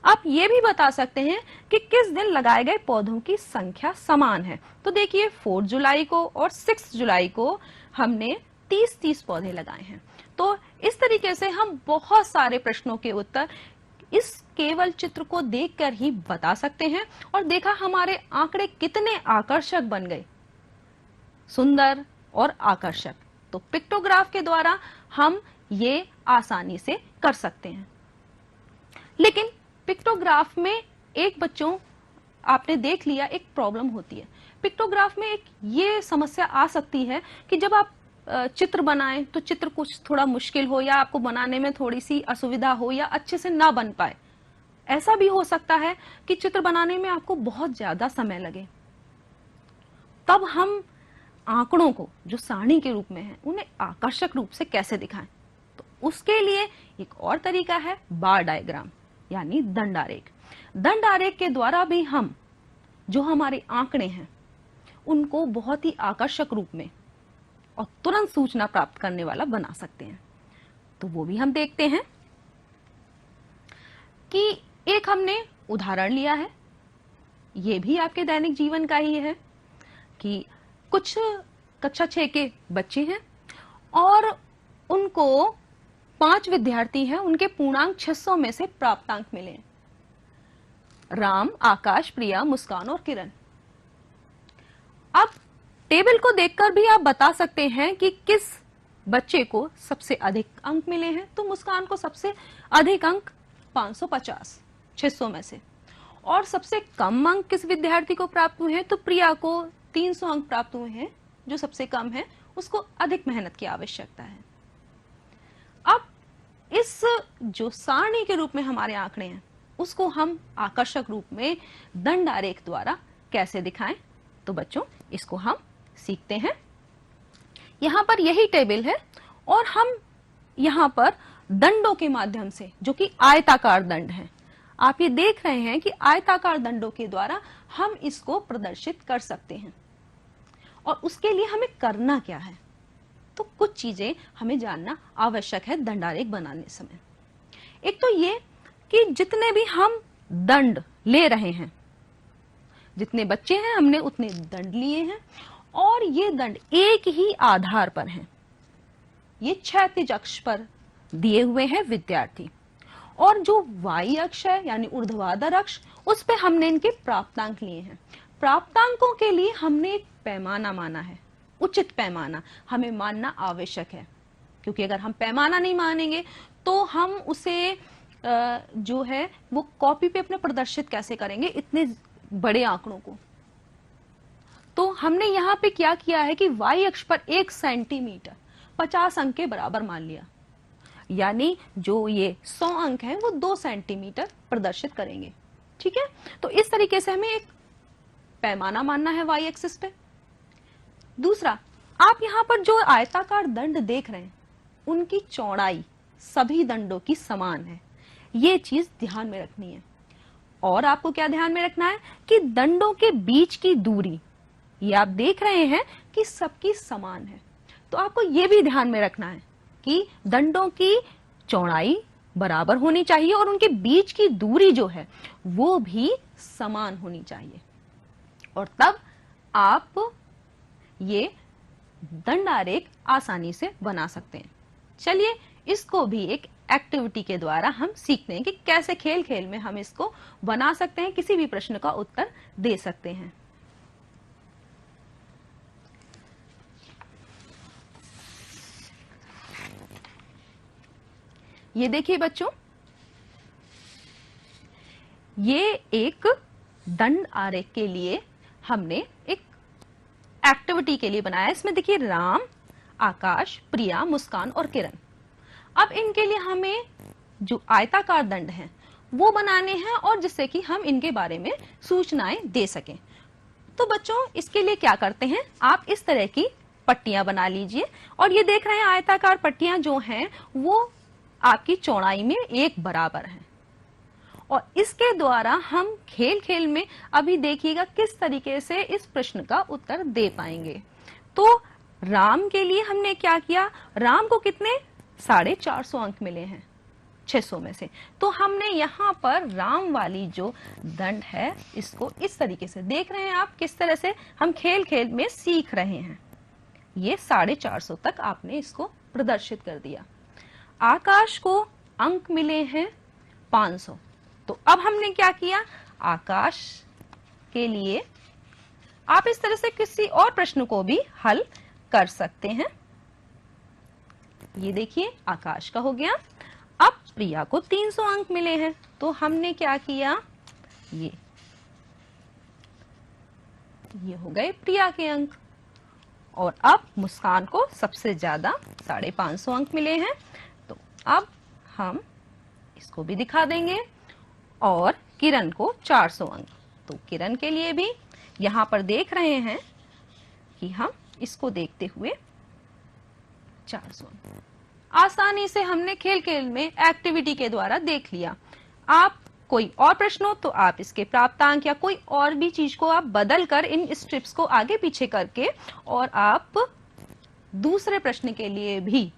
आप ये भी बता सकते हैं कि किस दिन लगाए गए पौधों की संख्या समान है। तो देखिए 4 जुलाई को और 6 जुलाई को हमने 30-30 पौधे लगाए हैं। तो इस तरीके से हम बहुत सारे प्रश्नों के उत्तर इस केवल चित्र को देखकर ही बता सकते हैं। और देखा, हमारे आंकड़े कितने आकर्षक बन गए, सुंदर और आकर्षक। तो पिक्टोग्राफ के द्वारा हम ये आसानी से कर सकते हैं। लेकिन पिक्टोग्राफ में एक बच्चों, आपने देख लिया, एक प्रॉब्लम होती है पिक्टोग्राफ में। एक ये समस्या आ सकती है कि जब आप चित्र बनाएं तो चित्र कुछ थोड़ा मुश्किल हो, या आपको बनाने में थोड़ी सी असुविधा हो, या अच्छे से ना बन पाए। ऐसा भी हो सकता है कि चित्र बनाने में आपको बहुत ज्यादा समय लगे। तब हम आंकड़ों को जो सारणी के रूप में है उन्हें आकर्षक रूप से कैसे दिखाएं? तो उसके लिए एक और तरीका है बार डायग्राम, यानी दंड आरेख। दंड आरेख के द्वारा भी हम जो हमारे आंकड़े हैं उनको बहुत ही आकर्षक रूप में और तुरंत सूचना प्राप्त करने वाला बना सकते हैं। तो वो भी हम देखते हैं कि एक हमने उदाहरण लिया है, ये भी आपके दैनिक जीवन का ही है, कि कुछ कक्षा 6 के बच्चे हैं और उनको 5 विद्यार्थी हैं, उनके पूर्णांक 600 में से प्राप्तांक मिले। राम, आकाश, प्रिया, मुस्कान और किरण। अब टेबल को देखकर भी आप बता सकते हैं कि किस बच्चे को सबसे अधिक अंक मिले हैं। तो मुस्कान को सबसे अधिक अंक 550 600 में से, और सबसे कम अंक किस विद्यार्थी को प्राप्त हुए हैं? तो प्रिया को 300 अंक प्राप्त हुए हैं, जो सबसे कम है, उसको अधिक मेहनत की आवश्यकता है। अब इस जो सारणी के रूप में हमारे आंकड़े हैं उसको हम आकर्षक रूप में दंड आरेख द्वारा कैसे दिखाएं? तो बच्चों, इसको हम सीखते हैं। यहां पर यही टेबल है और हम यहां पर दंडों के माध्यम से, जो कि आयताकार दंड हैं, आप ये देख रहे हैं कि आयताकार दंडों के द्वारा हम इसको प्रदर्शित कर सकते हैं। और उसके लिए हमें करना क्या है? तो कुछ चीजें हमें जानना आवश्यक है दंड आरेख बनाने समय। एक तो ये कि जितने भी हम दंड ले रहे हैं, जितने बच्चे हैं हमने उतने दंड लिए हैं, और ये दंड एक ही आधार पर हैं। ये क्षैतिज अक्ष पर दिए हुए हैं विद्यार्थी, और जो वाई अक्ष है यानी ऊर्ध्वाधर अक्ष, उस पे हमने इनके प्राप्तांक लिए हैं। प्राप्तांकों के लिए हमने एक पैमाना माना है, उचित पैमाना हमें मानना आवश्यक है, क्योंकि अगर हम पैमाना नहीं मानेंगे तो हम उसे जो है वो कॉपी पे अपने प्रदर्शित कैसे करेंगे इतने बड़े आंकड़ों को। तो हमने यहाँ पे क्या किया है कि वाई अक्ष पर 1 सेंटीमीटर 50 अंक के बराबर मान लिया, यानी जो ये 100 अंक हैं वो 2 सेंटीमीटर प्रदर्शित करेंगे। ठीक है, तो इस तरीके से हमें एक पैमाना मानना है वाई एक्सिस पे। दूसरा, आप यहां पर जो आयताकार दंड देख रहे हैं उनकी चौड़ाई सभी दंडों की समान है, ये चीज ध्यान में रखनी है। और आपको क्या ध्यान में रखना है कि दंडों के बीच की दूरी, ये आप देख रहे हैं कि सबकी समान है। तो आपको ये भी ध्यान में रखना है कि दंडों की चौड़ाई बराबर होनी चाहिए और उनके बीच की दूरी जो है वो भी समान होनी चाहिए, और तब आप ये दंड आरेख आसानी से बना सकते हैं। चलिए इसको भी एक एक्टिविटी के द्वारा हम सीखते हैं कि कैसे खेल खेल में हम इसको बना सकते हैं, किसी भी प्रश्न का उत्तर दे सकते हैं। ये देखिए बच्चों, ये एक दंड आरेख के लिए हमने एक एक्टिविटी के लिए बनाया। इसमें देखिए राम, आकाश, प्रिया, मुस्कान और किरण। अब इनके लिए हमें जो आयताकार दंड हैं वो बनाने हैं, और जिससे कि हम इनके बारे में सूचनाएं दे सकें। तो बच्चों इसके लिए क्या करते हैं, आप इस तरह की पट्टियां बना लीजिए, और ये देख रहे हैं आयताकार पट्टियां जो हैं वो आपकी चौड़ाई में एक बराबर हैं, और इसके द्वारा हम खेल खेल में अभी देखिएगा किस तरीके से इस प्रश्न का उत्तर दे पाएंगे। तो राम के लिए हमने क्या किया, राम को कितने 450 अंक मिले हैं 600 में से, तो हमने यहाँ पर राम वाली जो दंड है इसको इस तरीके से, देख रहे हैं आप किस तरह से हम खेल खेल में सीख रहे हैं। ये 450 तक आपने इसको प्रदर्शित कर दिया। आकाश को अंक मिले हैं 500, तो अब हमने क्या किया, आकाश के लिए आप इस तरह से किसी और प्रश्न को भी हल कर सकते हैं। ये देखिए आकाश का हो गया। अब प्रिया को 300 अंक मिले हैं, तो हमने क्या किया, ये हो गए प्रिया के अंक। और अब मुस्कान को सबसे ज्यादा 550 अंक मिले हैं, तो अब हम इसको भी दिखा देंगे। और किरण को 400 अंक, तो किरण के लिए भी यहां पर देख रहे हैं कि हम इसको देखते हुए 400 अंक आसानी से हमने खेल खेल में एक्टिविटी के द्वारा देख लिया। आप कोई और प्रश्न हो तो आप इसके प्राप्तांक या कोई और भी चीज को आप बदल कर इन स्ट्रिप्स को आगे पीछे करके, और आप दूसरे प्रश्न के लिए भी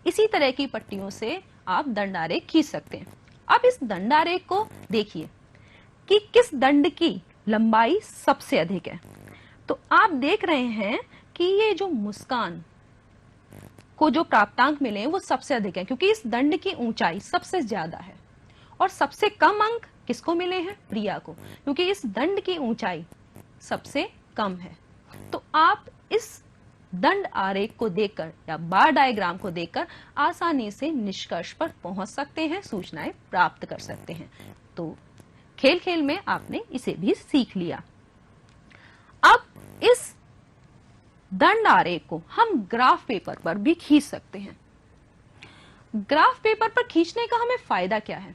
इसी तरह की पट्टियों से आप दंडारेख खींच सकते हैं। अब इस दंडारेख को देखिए कि किस दंड की लंबाई सबसे अधिक है। तो आप देख रहे हैं कि ये जो मुस्कान को जो प्राप्तांक मिले हैं वो सबसे अधिक है, क्योंकि इस दंड की ऊंचाई सबसे ज्यादा है। और सबसे कम अंक किसको मिले हैं, प्रिया को, क्योंकि इस दंड की ऊंचाई सबसे कम है। तो आप इस दंड आरेख को देखकर या बार डायग्राम को देखकर आसानी से निष्कर्ष पर पहुंच सकते हैं, सूचनाएं प्राप्त कर सकते हैं। तो खेल खेल में आपने इसे भी सीख लिया। अब इस दंड आरेख को हम ग्राफ पेपर पर भी खींच सकते हैं। ग्राफ पेपर पर खींचने का हमें फायदा क्या है,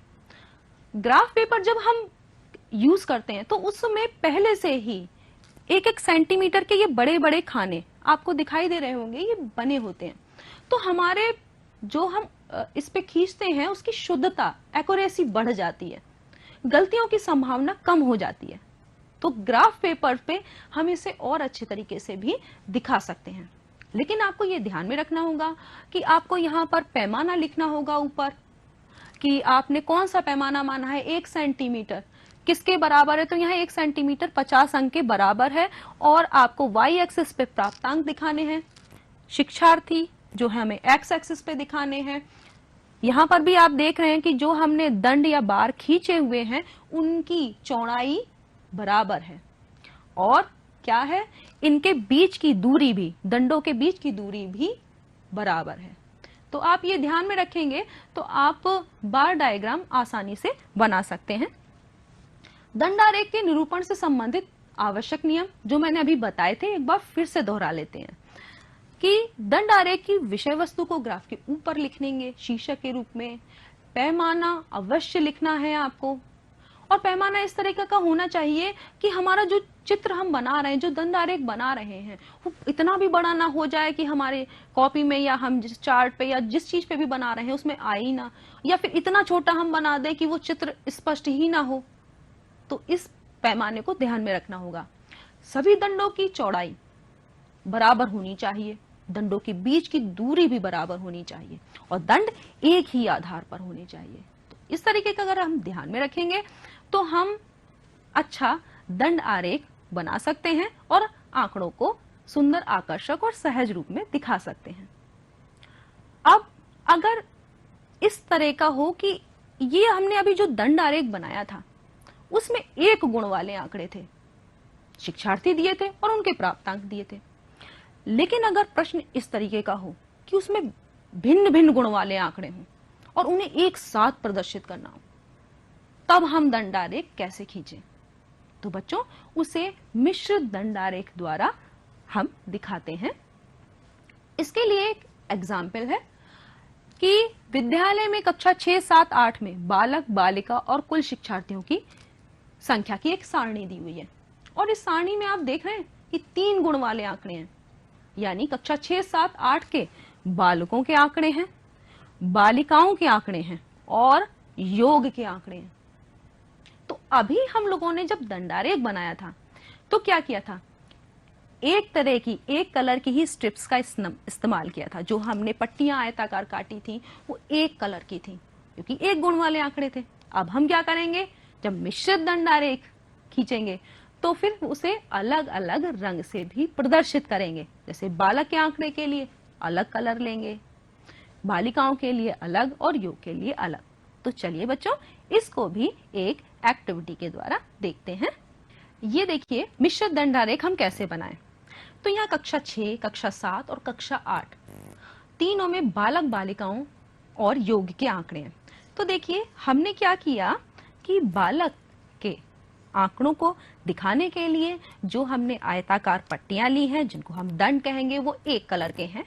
ग्राफ पेपर जब हम यूज करते हैं तो उसमें पहले से ही 1-1 सेंटीमीटर के ये बड़े बड़े खाने आपको दिखाई दे रहे होंगे, ये बने होते हैं। तो हमारे जो हम इस पे खींचते हैं उसकी शुद्धता, एक्यूरेसी बढ़ जाती है, गलतियों की संभावना कम हो जाती है। तो ग्राफ पेपर पे हम इसे और अच्छे तरीके से भी दिखा सकते हैं। लेकिन आपको ये ध्यान में रखना होगा कि आपको यहाँ पर पैमाना लिखना होगा ऊपर, कि आपने कौन सा पैमाना माना है, 1 सेंटीमीटर किसके बराबर है, तो यहाँ 1 सेंटीमीटर 50 अंक के बराबर है। और आपको वाई एक्सिस पे प्राप्तांक दिखाने हैं, शिक्षार्थी जो है हमें एक्स एक्सिस पे दिखाने हैं। यहाँ पर भी आप देख रहे हैं कि जो हमने दंड या बार खींचे हुए हैं उनकी चौड़ाई बराबर है, और क्या है, इनके बीच की दूरी भी, दंडों के बीच की दूरी भी बराबर है। तो आप ये ध्यान में रखेंगे तो आप बार डायग्राम आसानी से बना सकते हैं। दंडारेख के निरूपण से संबंधित आवश्यक नियम जो मैंने अभी बताए थे एक बार फिर से दोहरा लेते हैं कि दंडारेख की विषय वस्तु को ग्राफ के ऊपर लिखेंगे शीर्षक के रूप में। पैमाना अवश्य लिखना है आपको, और पैमाना इस तरीके का होना चाहिए कि हमारा जो चित्र हम बना रहे हैं, जो दंडारेख बना रहे हैं, वो इतना भी बड़ा ना हो जाए कि हमारे कॉपी में या हम जिस चार्ट पे या जिस चीज पे भी बना रहे हैं उसमें आए ही ना, या फिर इतना छोटा हम बना दें कि वो चित्र स्पष्ट ही ना हो। तो इस पैमाने को ध्यान में रखना होगा। सभी दंडों की चौड़ाई बराबर होनी चाहिए, दंडों के बीच की दूरी भी बराबर होनी चाहिए, और दंड एक ही आधार पर होने चाहिए। तो इस तरीके का अगर हम ध्यान में रखेंगे तो हम अच्छा दंड आरेख बना सकते हैं और आंकड़ों को सुंदर, आकर्षक और सहज रूप में दिखा सकते हैं। अब अगर इस तरह का हो कि ये हमने अभी जो दंड आरेख बनाया था उसमें 1 गुण वाले आंकड़े थे, शिक्षार्थी दिए थे और उनके प्राप्तांक दिए थे। लेकिन अगर प्रश्न इस तरीके का हो कि उसमें भिन्न भिन्न गुण वाले आंकड़े हों और उन्हें एक साथ प्रदर्शित करना हो, तब हम दंडारेख कैसे खींचें? तो बच्चों उसे मिश्रित दंडारेख द्वारा हम दिखाते हैं। इसके लिए एक एग्जाम्पल है कि विद्यालय में कक्षा 6, 7, 8 में बालक, बालिका और कुल शिक्षार्थियों की संख्या की एक सारणी दी हुई है और इस सारणी में आप देख रहे हैं कि 3 गुण वाले आंकड़े हैं, यानी कक्षा 6, 7, 8 के बालकों के आंकड़े हैं, बालिकाओं के आंकड़े हैं और योग के आंकड़े हैं। तो अभी हम लोगों ने जब दंडारेख बनाया था तो क्या किया था, एक तरह की, एक कलर की ही स्ट्रिप्स का इस्तेमाल किया था। जो हमने पट्टियां आयताकार काटी थी वो एक कलर की थी क्योंकि एक गुण वाले आंकड़े थे। अब हम क्या करेंगे, जब मिश्रित दंडारेख खींचेंगे तो फिर उसे अलग अलग रंग से भी प्रदर्शित करेंगे। जैसे बालक के आंकड़े के लिए अलग कलर लेंगे, बालिकाओं के लिए अलग और योग के लिए अलग। तो चलिए बच्चों इसको भी एक एक्टिविटी के द्वारा देखते हैं। ये देखिए मिश्रित दंडारेख हम कैसे बनाएं। तो यहाँ कक्षा 6, कक्षा 7 और कक्षा 8 तीनों में बालक, बालिकाओं और योग के आंकड़े हैं। तो देखिए हमने क्या किया कि बालक के आंकड़ों को दिखाने के लिए जो हमने आयताकार पट्टियां ली हैं, जिनको हम दंड कहेंगे, वो एक कलर के हैं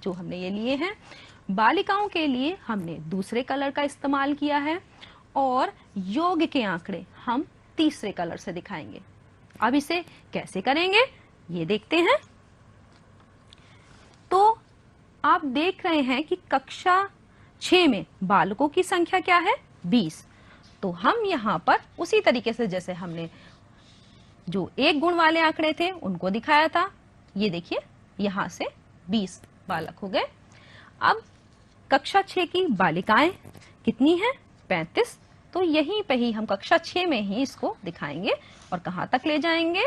जो हमने ये लिए हैं। बालिकाओं के लिए हमने दूसरे कलर का इस्तेमाल किया है और योग के आंकड़े हम तीसरे कलर से दिखाएंगे। अब इसे कैसे करेंगे ये देखते हैं। तो आप देख रहे हैं कि कक्षा 6 में बालकों की संख्या क्या है, 20। तो हम यहां पर उसी तरीके से जैसे हमने जो एक गुण वाले आंकड़े थे उनको दिखाया था, ये देखिए यहां से 20 बालक हो गए। अब कक्षा 6 की बालिकाएं कितनी हैं, 35। तो यहीं पे ही हम कक्षा 6 में ही इसको दिखाएंगे और कहां तक ले जाएंगे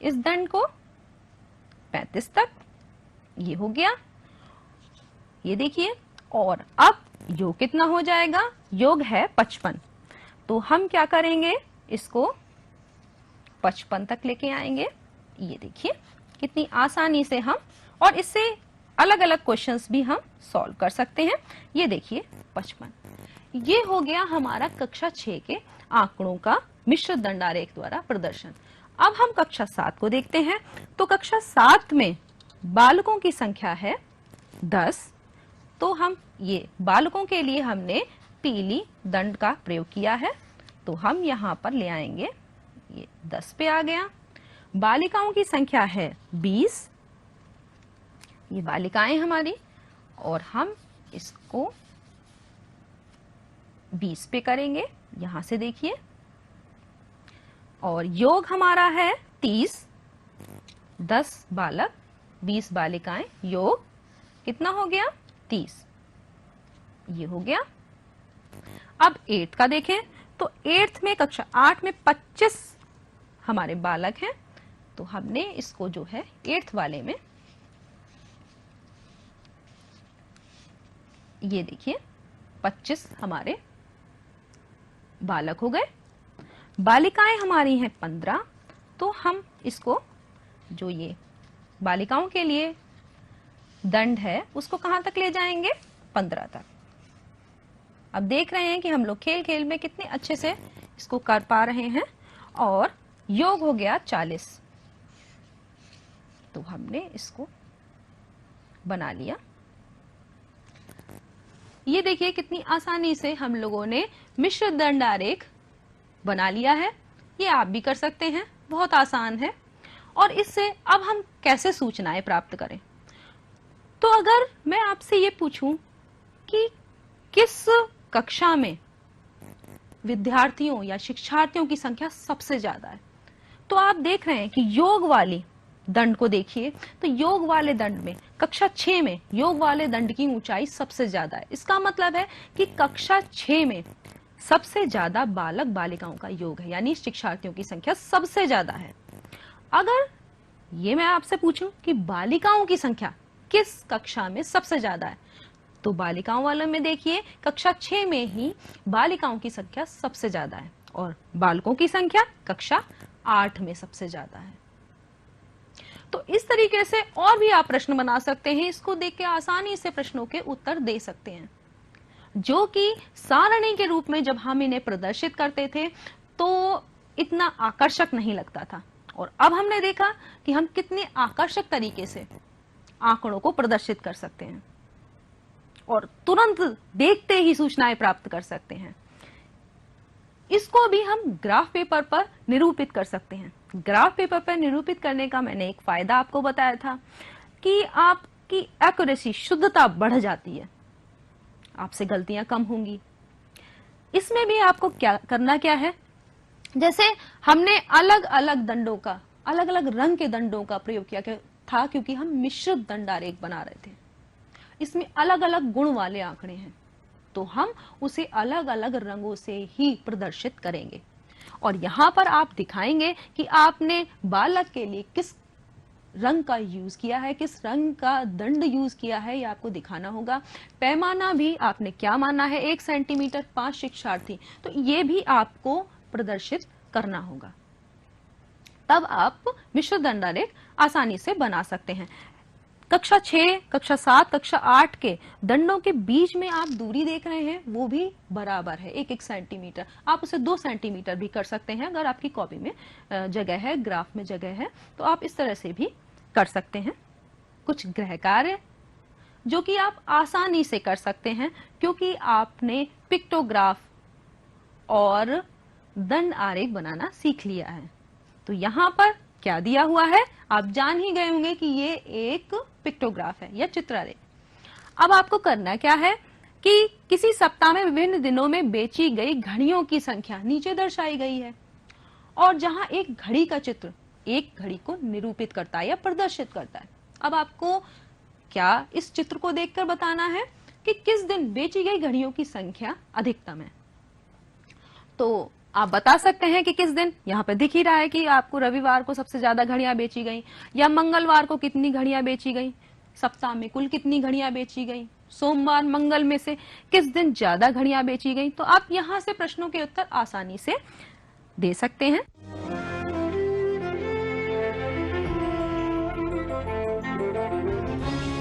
इस दंड को, 35 तक। ये हो गया, ये देखिए। और अब योग कितना हो जाएगा, योग है 55। तो हम क्या करेंगे, इसको 55 तक लेके आएंगे। ये देखिए कितनी आसानी से हम, और इससे अलग अलग क्वेश्चंस भी हम सॉल्व कर सकते हैं। ये देखिए 55, ये हो गया हमारा कक्षा 6 के आंकड़ों का मिश्रित दंडारेख द्वारा प्रदर्शन। अब हम कक्षा 7 को देखते हैं। तो कक्षा 7 में बालकों की संख्या है 10। तो हम ये बालकों के लिए हमने पीली दंड का प्रयोग किया है, तो हम यहां पर ले आएंगे, ये 10 पे आ गया। बालिकाओं की संख्या है 20, ये बालिकाएं हमारी, और हम इसको 20 पे करेंगे, यहां से देखिए। और योग हमारा है 30, 10 बालक 20 बालिकाएं, योग कितना हो गया, 30। ये हो गया। अब 8 का देखें तो 8th में, कक्षा 8 में 25 हमारे बालक हैं, तो हमने इसको जो है 8th वाले में, ये देखिए 25 हमारे बालक हो गए। बालिकाएं हमारी हैं 15, तो हम इसको, जो ये बालिकाओं के लिए दंड है, उसको कहां तक ले जाएंगे, 15 तक। अब देख रहे हैं कि हम लोग खेल खेल में कितने अच्छे से इसको कर पा रहे हैं। और योग हो गया 40, तो हमने इसको बना लिया। ये देखिए कितनी आसानी से हम लोगों ने मिश्रित दंडारेख बना लिया है। ये आप भी कर सकते हैं, बहुत आसान है। और इससे अब हम कैसे सूचनाएं प्राप्त करें। तो अगर मैं आपसे ये पूछूं कि किस कक्षा में विद्यार्थियों या शिक्षार्थियों की संख्या सबसे ज्यादा है, तो आप देख रहे हैं कि योग वाली दंड को देखिए। तो योग वाले दंड में, कक्षा 6 में योग वाले दंड की ऊंचाई सबसे ज्यादा है। इसका मतलब है कि कक्षा 6 में सबसे ज्यादा बालक बालिकाओं का योग है, यानी शिक्षार्थियों की संख्या सबसे ज्यादा है। अगर ये मैं आपसे पूछूं कि बालिकाओं की संख्या किस कक्षा में सबसे ज्यादा है, तो बालिकाओं वालों में देखिए कक्षा 6 में ही बालिकाओं की संख्या सबसे ज्यादा है और बालकों की संख्या कक्षा 8 में सबसे ज्यादा है। तो इस तरीके से और भी आप प्रश्न बना सकते हैं, इसको देख के आसानी से प्रश्नों के उत्तर दे सकते हैं। जो कि सारणी के रूप में जब हम इन्हें प्रदर्शित करते थे तो इतना आकर्षक नहीं लगता था, और अब हमने देखा कि हम कितने आकर्षक तरीके से आंकड़ों को प्रदर्शित कर सकते हैं और तुरंत देखते ही सूचनाएं प्राप्त कर सकते हैं। इसको भी हम ग्राफ पेपर पर निरूपित कर सकते हैं। ग्राफ पेपर पर निरूपित करने का मैंने एक फायदा आपको बताया था कि आपकी एक्यूरेसी, शुद्धता बढ़ जाती है, आपसे गलतियां कम होंगी। इसमें भी आपको क्या करना क्या है, जैसे हमने अलग अलग दंडों का, अलग अलग रंग के दंडों का प्रयोग किया था क्योंकि हम मिश्रित दंडारेख बना रहे थे। इसमें अलग अलग गुण वाले आंकड़े हैं, तो हम उसे अलग अलग रंगों से ही प्रदर्शित करेंगे। और यहां पर आप दिखाएंगे कि आपने बालक के लिए किस रंग का यूज किया है, किस रंग का दंड यूज किया है, ये आपको दिखाना होगा। पैमाना भी आपने क्या माना है, 1 सेंटीमीटर 5 शिक्षार्थी, तो ये भी आपको प्रदर्शित करना होगा। तब आप मिश्र दंडारेख आसानी से बना सकते हैं। कक्षा 6, कक्षा 7, कक्षा 8 के दंडों के बीच में आप दूरी देख रहे हैं, वो भी बराबर है, 1-1 सेंटीमीटर। आप उसे 2 सेंटीमीटर भी कर सकते हैं अगर आपकी कॉपी में जगह है, ग्राफ में जगह है, तो आप इस तरह से भी कर सकते हैं। कुछ गृह कार्य जो कि आप आसानी से कर सकते हैं क्योंकि आपने पिक्टोग्राफ और दंड आरेख बनाना सीख लिया है। तो यहां पर क्या दिया हुआ है, आप जान ही गए होंगे कि ये एक पिक्टोग्राफ है या चित्रारेख। अब आपको करना क्या है कि किसी सप्ताह में विभिन्न दिनों में बेची गई घड़ियों की संख्या नीचे दर्शाई गई है, और जहां एक घड़ी का चित्र एक घड़ी को निरूपित करता है या प्रदर्शित करता है। अब आपको क्या इस चित्र को देखकर बताना है कि किस दिन बेची गई घड़ियों की संख्या अधिकतम है। तो आप बता सकते हैं कि किस दिन, यहाँ पे दिख ही रहा है कि आपको रविवार को सबसे ज्यादा घड़ियां बेची गई, या मंगलवार को कितनी घड़ियां बेची गई, सप्ताह में कुल कितनी घड़ियां बेची गई, सोमवार मंगल में से किस दिन ज्यादा घड़ियां बेची गई। तो आप यहां से प्रश्नों के उत्तर आसानी से दे सकते हैं।